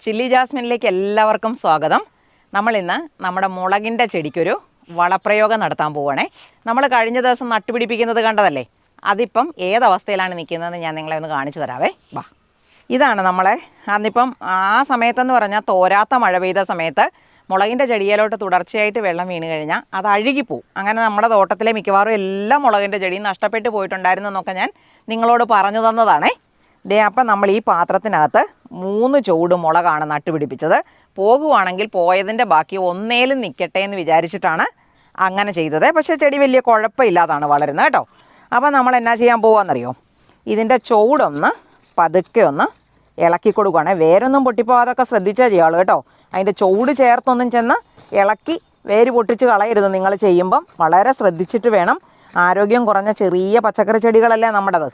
Chilli ജാസ്മിനിലേക്ക് എല്ലാവർക്കും സ്വാഗതം. നമ്മളിന്ന് നമ്മുടെ മുളകിൻ്റെ ചെടിക്കൊരു വളപ്രയോഗം നടത്താൻ പോവുകയാണേ. നമ്മൾ കഴിഞ്ഞ ദിവസം നട്ടുപിടിപ്പിക്കുന്നത് കണ്ടതല്ലേ, അതിപ്പം ഏതവസ്ഥയിലാണ് നിൽക്കുന്നതെന്ന് ഞാൻ നിങ്ങളെ ഒന്ന് കാണിച്ചു തരാവേ. വാ, ഇതാണ് നമ്മളെ അന്നിപ്പം ആ സമയത്തെന്ന് പറഞ്ഞാൽ തോരാത്ത മഴ പെയ്ത സമയത്ത് മുളകിൻ്റെ ചെടിയിലോട്ട് തുടർച്ചയായിട്ട് വെള്ളം വീണ് കഴിഞ്ഞാൽ അത് അഴുകിപ്പോവും. അങ്ങനെ നമ്മുടെ തോട്ടത്തിലെ മിക്കവാറും എല്ലാ മുളകിൻ്റെ ചെടിയും നഷ്ടപ്പെട്ടു പോയിട്ടുണ്ടായിരുന്നു എന്നൊക്കെ ഞാൻ നിങ്ങളോട് പറഞ്ഞു തന്നതാണേ. അപ്പം നമ്മൾ ഈ പാത്രത്തിനകത്ത് 3 ചുവട് മുളകാണ് നട്ടുപിടിപ്പിച്ചത്. പോകുവാണെങ്കിൽ പോയതിൻ്റെ ബാക്കി ഒന്നേലും നിൽക്കട്ടെ എന്ന് വിചാരിച്ചിട്ടാണ് അങ്ങനെ ചെയ്തത്. പക്ഷേ ചെടി വലിയ കുഴപ്പമില്ലാതാണ് വളരുന്നത് കേട്ടോ. അപ്പം നമ്മൾ എന്നാ ചെയ്യാൻ പോകുകയെന്നറിയോ, ഇതിൻ്റെ ചുവടൊന്ന് പതുക്കെ ഒന്ന് ഇളക്കി കൊടുക്കുകയാണ്. വേരൊന്നും പൊട്ടിപ്പോകാതൊക്കെ ശ്രദ്ധിച്ചാൽ ചെയ്യാവുള്ളൂ കേട്ടോ. അതിൻ്റെ ചുവട് ചേർത്തൊന്നും ചെന്ന് ഇളക്കി വേര് പൊട്ടിച്ച് കളയരുത്. നിങ്ങൾ ചെയ്യുമ്പം വളരെ ശ്രദ്ധിച്ചിട്ട് വേണം. ആരോഗ്യം കുറഞ്ഞ ചെറിയ പച്ചക്കറി ചെടികളല്ലേ നമ്മുടേത്.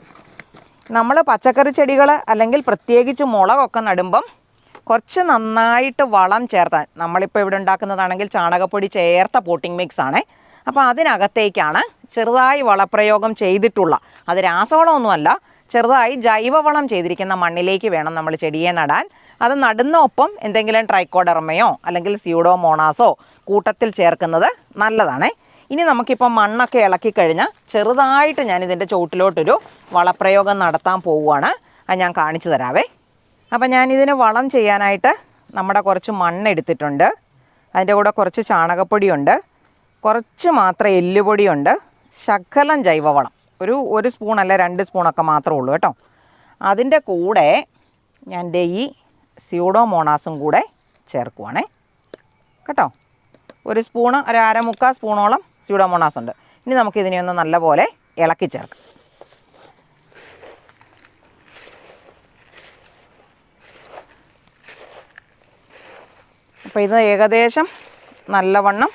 നമ്മൾ പച്ചക്കറി ചെടികൾ അല്ലെങ്കിൽ പ്രത്യേകിച്ച് മുളകൊക്കെ നടുമ്പം കുറച്ച് നന്നായിട്ട് വളം ചേർത്താൻ, നമ്മളിപ്പോൾ ഇവിടെ ഉണ്ടാക്കുന്നതാണെങ്കിൽ ചാണകപ്പൊടി ചേർത്ത പോട്ടിംഗ് മിക്സ് ആണേ. അപ്പോൾ അതിനകത്തേക്കാണ് ചെറുതായി വളപ്രയോഗം ചെയ്തിട്ടുള്ള, അത് രാസവളമൊന്നുമല്ല, ചെറുതായി ജൈവവളം ചെയ്തിരിക്കുന്ന മണ്ണിലേക്ക് വേണം നമ്മൾ ചെടിയെ നടാൻ. അത് നടുന്ന ഒപ്പം എന്തെങ്കിലും ട്രൈക്കോഡർമയോ അല്ലെങ്കിൽ സ്യൂഡോമോണാസോ കൂട്ടത്തിൽ ചേർക്കുന്നത് നല്ലതാണേ. ഇനി നമുക്കിപ്പോൾ മണ്ണൊക്കെ ഇളക്കി കഴിഞ്ഞാൽ ചെറുതായിട്ട് ഞാനിതിൻ്റെ ചുവട്ടിലോട്ടൊരു വളപ്രയോഗം നടത്താൻ പോവുകയാണ്. അത് ഞാൻ കാണിച്ചു തരാവേ. അപ്പം ഞാനിതിന് വളം ചെയ്യാനായിട്ട് നമ്മുടെ കുറച്ച് മണ്ണെടുത്തിട്ടുണ്ട്. അതിൻ്റെ കൂടെ കുറച്ച് ചാണകപ്പൊടിയുണ്ട്, കുറച്ച് മാത്രം എല്ലുപൊടിയുണ്ട്, ശകലം ജൈവവളം ഒരു സ്പൂണല്ല 2 സ്പൂണൊക്കെ മാത്രമേ ഉള്ളൂ കേട്ടോ. അതിൻ്റെ കൂടെ ഞാൻ ഈ സ്യൂഡോമോണാസും കൂടെ ചേർക്കുവാണേ കേട്ടോ. 1 സ്പൂണ്, ഒരു 1/4 സ്പൂണോളം സ്യൂഡോമോണാസ് ഉണ്ട്. ഇനി നമുക്കിതിനെ ഒന്ന് നല്ലപോലെ ഇളക്കി ചേർക്കാം. അപ്പോൾ ഇത് ഏകദേശം നല്ലവണ്ണം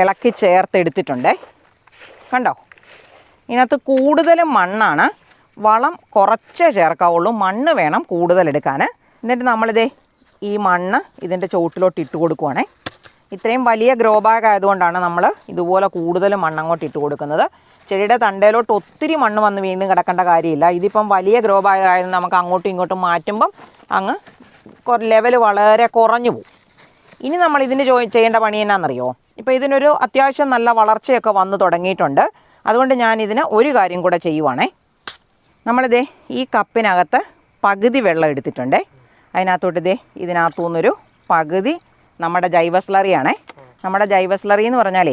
ഇളക്കി ചേർത്തെടുത്തിട്ടുണ്ടേ. കണ്ടോ, ഇതിനകത്ത് കൂടുതലും മണ്ണാണ്. വളം കുറച്ചേ ചേർക്കാവുള്ളൂ, മണ്ണ് വേണം കൂടുതലെടുക്കാൻ. എന്നിട്ട് നമ്മളിതേ ഈ മണ്ണ് ഇതിൻ്റെ ചുവട്ടിലോട്ട് ഇട്ട് കൊടുക്കുവാണേ. ഇത്രയും വലിയ ഗ്രോ ബാഗ് ആയതുകൊണ്ടാണ് നമ്മൾ ഇതുപോലെ കൂടുതൽ മണ്ണങ്ങോട്ട് ഇട്ട് കൊടുക്കുന്നത്. ചെടിയുടെ തണ്ടയിലോട്ട് ഒത്തിരി മണ്ണ് വന്ന് വീണ്ടും കിടക്കേണ്ട കാര്യമില്ല. ഇതിപ്പം വലിയ ഗ്രോ ബാഗ് ആയാലും നമുക്ക് അങ്ങോട്ടും ഇങ്ങോട്ടും മാറ്റുമ്പം അങ്ങ് ലെവൽ വളരെ കുറഞ്ഞു പോകും. ഇനി നമ്മൾ ഇതിന് ചെയ്യേണ്ട പണി എന്നാണെന്നറിയോ, ഇപ്പോൾ ഇതിനൊരു അത്യാവശ്യം നല്ല വളർച്ചയൊക്കെ വന്ന് തുടങ്ങിയിട്ടുണ്ട്. അതുകൊണ്ട് ഞാനിതിന് ഒരു കാര്യം കൂടെ ചെയ്യുവാണേ. നമ്മളിതേ ഈ കപ്പിനകത്ത് പകുതി വെള്ളം എടുത്തിട്ടുണ്ടേ. അതിനകത്തോട്ട് ഇതിനകത്തു നിന്നൊരു പകുതി നമ്മുടെ ജൈവ സ്ലറിയാണേ. നമ്മുടെ ജൈവ സ്ലറി എന്ന് പറഞ്ഞാലേ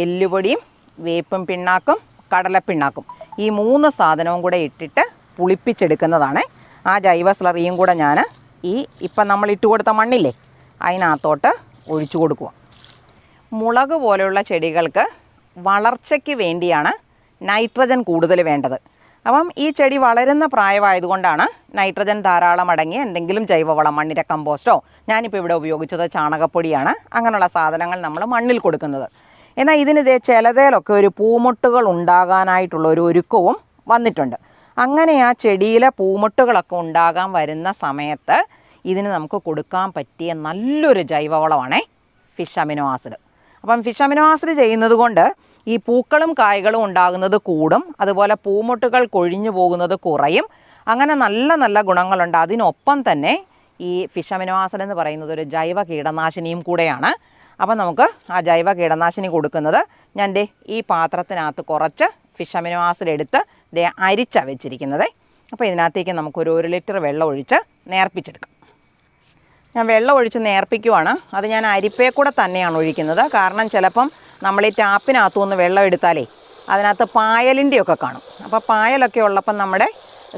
എല്ലുപൊടിയും വേപ്പും പിണ്ണാക്കും കടലപ്പിണ്ണാക്കും, ഈ 3 സാധനവും കൂടെ ഇട്ടിട്ട് പുളിപ്പിച്ചെടുക്കുന്നതാണ്. ആ ജൈവ സ്ലറിയും കൂടെ ഞാൻ ഇപ്പം നമ്മൾ ഇട്ട് കൊടുത്ത മണ്ണില്ലേ അതിനകത്തോട്ട് ഒഴിച്ചു കൊടുക്കുക. മുളക് പോലെയുള്ള ചെടികൾക്ക് വളർച്ചയ്ക്ക് വേണ്ടിയാണ് നൈട്രജൻ കൂടുതൽ വേണ്ടത്. അപ്പം ഈ ചെടി വളരുന്ന പ്രായമായതുകൊണ്ടാണ് നൈട്രജൻ ധാരാളം അടങ്ങിയ എന്തെങ്കിലും ജൈവവളം, മണ്ണിര കമ്പോസ്റ്റോ, ഞാനിപ്പോൾ ഇവിടെ ഉപയോഗിച്ചത് ചാണകപ്പൊടിയാണ്, അങ്ങനെയുള്ള സാധനങ്ങൾ നമ്മൾ മണ്ണിൽ കൊടുക്കുന്നത്. എന്നാൽ ഇതിന് ചിലതേലൊക്കെ ഒരു പൂമൊട്ടുകൾ ഉണ്ടാകാനായിട്ടുള്ള ഒരു ഒരുക്കവും വന്നിട്ടുണ്ട്. അങ്ങനെ ആ ചെടിയിലെ പൂമൊട്ടുകളൊക്കെ ഉണ്ടാകാൻ വരുന്ന സമയത്ത് ഇതിന് നമുക്ക് കൊടുക്കാൻ പറ്റിയ നല്ലൊരു ജൈവവളമാണേ ഫിഷ് അമിനോ ആസിഡ്. അപ്പം ഫിഷ് അമിനോ ആസിഡ് ചെയ്യുന്നത് കൊണ്ട് ഈ പൂക്കളും കായ്കളും ഉണ്ടാകുന്നത് കൂടും, അതുപോലെ പൂമൊട്ടുകൾ കൊഴിഞ്ഞു പോകുന്നത് കുറയും. അങ്ങനെ നല്ല നല്ല ഗുണങ്ങളുണ്ട്. അതിനൊപ്പം തന്നെ ഈ ഫിഷ് അമിനോ ആസിഡ് എന്ന് പറയുന്നത് ഒരു ജൈവ കീടനാശിനിയും കൂടെയാണ്. അപ്പം നമുക്ക് ആ ജൈവ കീടനാശിനി കൊടുക്കുന്നത്, ഞാൻ ഈ പാത്രത്തിനകത്ത് കുറച്ച് ഫിഷ് അമിനോ ആസിഡ് എടുത്ത് അരിച്ചാണ് വെച്ചിരിക്കുന്നത്. അപ്പോൾ ഇതിനകത്തേക്ക് നമുക്കൊരു 1 ലിറ്റർ വെള്ളം ഒഴിച്ച് നേർപ്പിച്ചെടുക്കാം. ഞാൻ വെള്ളം ഒഴിച്ച് നേർപ്പിക്കുവാണ്. അത് ഞാൻ അരിപ്പേ കൂടെ തന്നെയാണ് ഒഴിക്കുന്നത്. കാരണം ചിലപ്പം നമ്മൾ ഈ ടാപ്പിനകത്തു നിന്ന് വെള്ളം എടുത്താലേ അതിനകത്ത് പായലിൻ്റെയൊക്കെ കാണും. അപ്പോൾ പായലൊക്കെ ഉള്ളപ്പം നമ്മുടെ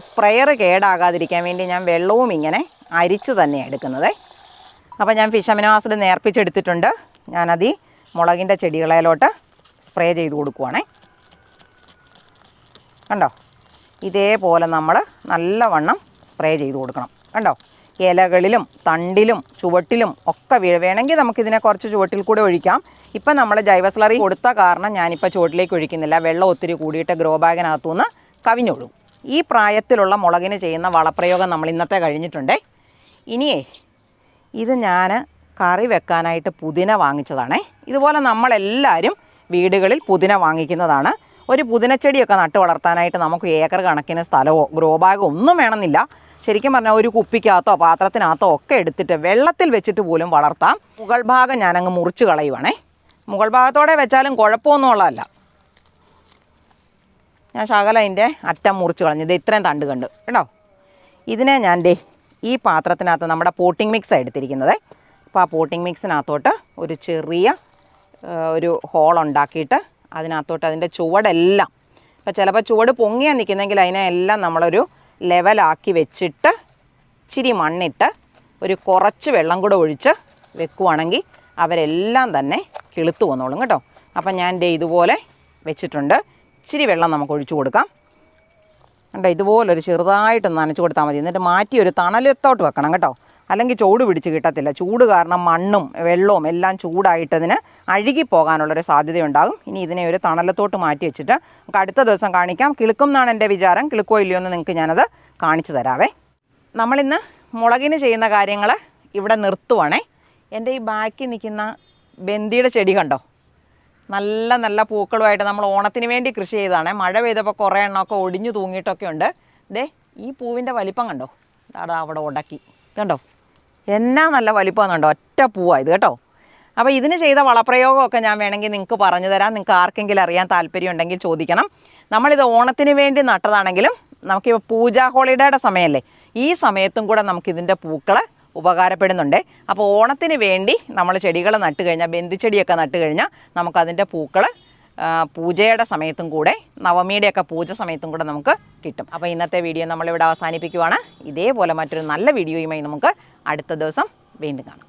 സ്പ്രെയർ കേടാകാതിരിക്കാൻ വേണ്ടി ഞാൻ വെള്ളവും ഇങ്ങനെ അരിച്ച് തന്നെയാണ് എടുക്കുന്നത്. അപ്പോൾ ഞാൻ ഫിഷ് അമിനോ ആസിഡ് നേർപ്പിച്ചെടുത്തിട്ടുണ്ട്. ഞാനത് ഈ മുളകിൻ്റെ ചെടികളിലോട്ട് സ്പ്രേ ചെയ്ത് കൊടുക്കുവാണേ. കണ്ടോ, ഇതേപോലെ നമ്മൾ നല്ലവണ്ണം സ്പ്രേ ചെയ്ത് കൊടുക്കണം. കണ്ടോ, ഇലകളിലും തണ്ടിലും ചുവട്ടിലും ഒക്കെ വേണമെങ്കിൽ നമുക്കിതിനെ കുറച്ച് ചുവട്ടിൽ കൂടെ ഒഴിക്കാം. ഇപ്പം നമ്മൾ ജൈവ സ്ലറി കൊടുത്ത കാരണം ഞാനിപ്പോൾ ചുവട്ടിലേക്ക് ഒഴിക്കുന്നില്ല. വെള്ളം ഒത്തിരി കൂടിയിട്ട് ഗ്രോ ബാഗിനകത്തുനിന്ന് കവിഞ്ഞൊഴുകും. ഈ പ്രായത്തിലുള്ള മുളകിന് ചെയ്യുന്ന വളപ്രയോഗം നമ്മൾ ഇന്നത്തെ കഴിഞ്ഞിട്ടുണ്ടേ. ഇനിയേ ഇത് ഞാൻ കറി വെക്കാനായിട്ട് പുതിന വാങ്ങിച്ചതാണേ. ഇതുപോലെ നമ്മളെല്ലാവരും വീടുകളിൽ പുതിന വാങ്ങിക്കുന്നതാണ്. ഒരു പുതിനച്ചെടിയൊക്കെ നട്ട് വളർത്താനായിട്ട് നമുക്ക് ഏക്കർ കണക്കിന് സ്ഥലമോ ഗ്രോ ബാഗോ ഒന്നും വേണമെന്നില്ല. ശരിക്കും പറഞ്ഞാൽ ഒരു കുപ്പിക്കകത്തോ പാത്രത്തിനകത്തോ ഒക്കെ എടുത്തിട്ട് വെള്ളത്തിൽ വെച്ചിട്ട് പോലും വളർത്താം. മുകൾ ഭാഗം ഞാനങ്ങ് മുറിച്ച് കളയുവാണേ. മുകൾ ഭാഗത്തോടെ വെച്ചാലും കുഴപ്പമൊന്നും ഉള്ളതല്ല. ഞാൻ ശകലം അതിൻ്റെ അറ്റം മുറിച്ച് കളഞ്ഞു. ഇത് ഇത്രയും തണ്ട് കണ്ട് കേട്ടോ. ഇതിനെ ഞാൻ ഈ പാത്രത്തിനകത്ത് നമ്മുടെ പോട്ടിംഗ് മിക്സാണ് എടുത്തിരിക്കുന്നത്. അപ്പോൾ ആ പോട്ടിംഗ് മിക്സിനകത്തോട്ട് ഒരു ചെറിയ ഒരു ഹോളുണ്ടാക്കിയിട്ട് അതിനകത്തോട്ട് അതിൻ്റെ ചുവടെല്ലാം, ഇപ്പോൾ ചിലപ്പോൾ ചുവട് പൊങ്ങിയാൽ നിൽക്കുന്നെങ്കിൽ അതിനെ എല്ലാം നമ്മളൊരു ലെവലാക്കി വെച്ചിട്ട് ഇച്ചിരി മണ്ണിട്ട് ഒരു കുറച്ച് വെള്ളം കൂടെ ഒഴിച്ച് വെക്കുവാണെങ്കിൽ അവരെല്ലാം തന്നെ കിളുത്ത് വന്നോളും കേട്ടോ. അപ്പം ഞാൻ ഇതുപോലെ വെച്ചിട്ടുണ്ട്. ഇച്ചിരി വെള്ളം നമുക്ക് ഒഴിച്ചു കൊടുക്കാം കണ്ടോ. ഇതുപോലൊരു ചെറുതായിട്ടൊന്ന് നനച്ച് കൊടുത്താൽ മതി. എന്നിട്ട് മാറ്റി ഒരു തണലത്തോട്ട് വെക്കണം കേട്ടോ. അല്ലെങ്കിൽ ചൂട് പിടിച്ച് കിട്ടത്തില്ല. ചൂട് കാരണം മണ്ണും വെള്ളവും എല്ലാം ചൂടായിട്ടതിന് അഴുകിപ്പോകാനുള്ളൊരു സാധ്യതയുണ്ടാകും. ഇനി ഇതിനെ ഒരു തണലത്തോട്ട് മാറ്റി വെച്ചിട്ട് നമുക്ക് അടുത്ത ദിവസം കാണിക്കാം. കിളുക്കും എന്നാണ് എൻ്റെ വിചാരം. കിളുക്കോ ഇല്ലയോ എന്ന് നിങ്ങൾക്ക് ഞാനത് കാണിച്ചു തരാവേ. നമ്മളിന്ന് മുളകിന് ചെയ്യുന്ന കാര്യങ്ങൾ ഇവിടെ നിർത്തുവാണേ. എൻ്റെ ഈ ബാക്കിൽ നിൽക്കുന്ന ബന്ദിയുടെ ചെടി കണ്ടോ, നല്ല നല്ല പൂക്കളുമായിട്ട് നമ്മൾ ഓണത്തിന് വേണ്ടി കൃഷി ചെയ്തതാണ്. മഴ പെയ്തപ്പോൾ കുറേ എണ്ണമൊക്കെ ഒടിഞ്ഞു തൂങ്ങിയിട്ടൊക്കെ ഉണ്ട്. ഈ പൂവിൻ്റെ വലിപ്പം കണ്ടോ, അതാ അവിടെ ഉടക്കി കണ്ടോ, എന്നാ നല്ല വലിപ്പമെന്നുണ്ടോ. ഒറ്റ പൂവാണ് ഇത് കേട്ടോ. അപ്പോൾ ഇതിന് ചെയ്ത വളപ്രയോഗമൊക്കെ ഞാൻ വേണമെങ്കിൽ നിങ്ങൾക്ക് പറഞ്ഞു തരാം. നിങ്ങൾക്ക് ആർക്കെങ്കിലും അറിയാൻ താല്പര്യം ഉണ്ടെങ്കിൽ ചോദിക്കണം. നമ്മളിത് ഓണത്തിന് വേണ്ടി നട്ടതാണെങ്കിലും നമുക്കിപ്പോൾ പൂജാ ഹോളിഡേയുടെ സമയമല്ലേ, ഈ സമയത്തും കൂടെ നമുക്കിതിൻ്റെ പൂക്കൾ ഉപകാരപ്പെടുന്നുണ്ട്. അപ്പോൾ ഓണത്തിന് വേണ്ടി നമ്മൾ ചെടികൾ നട്ട് കഴിഞ്ഞാൽ, ബന്ദിച്ചെടിയൊക്കെ നട്ട് കഴിഞ്ഞാൽ നമുക്കതിൻ്റെ പൂക്കൾ പൂജയുടെ സമയത്തും കൂടെ, നവമിയുടെയൊക്കെ പൂജ സമയത്തും കൂടെ നമുക്ക് കിട്ടും. അപ്പോൾ ഇന്നത്തെ വീഡിയോ നമ്മളിവിടെ അവസാനിപ്പിക്കുവാണ്. ഇതേപോലെ മറ്റൊരു നല്ല വീഡിയോയുമായി നമുക്ക് അടുത്ത ദിവസം വീണ്ടും കാണാം.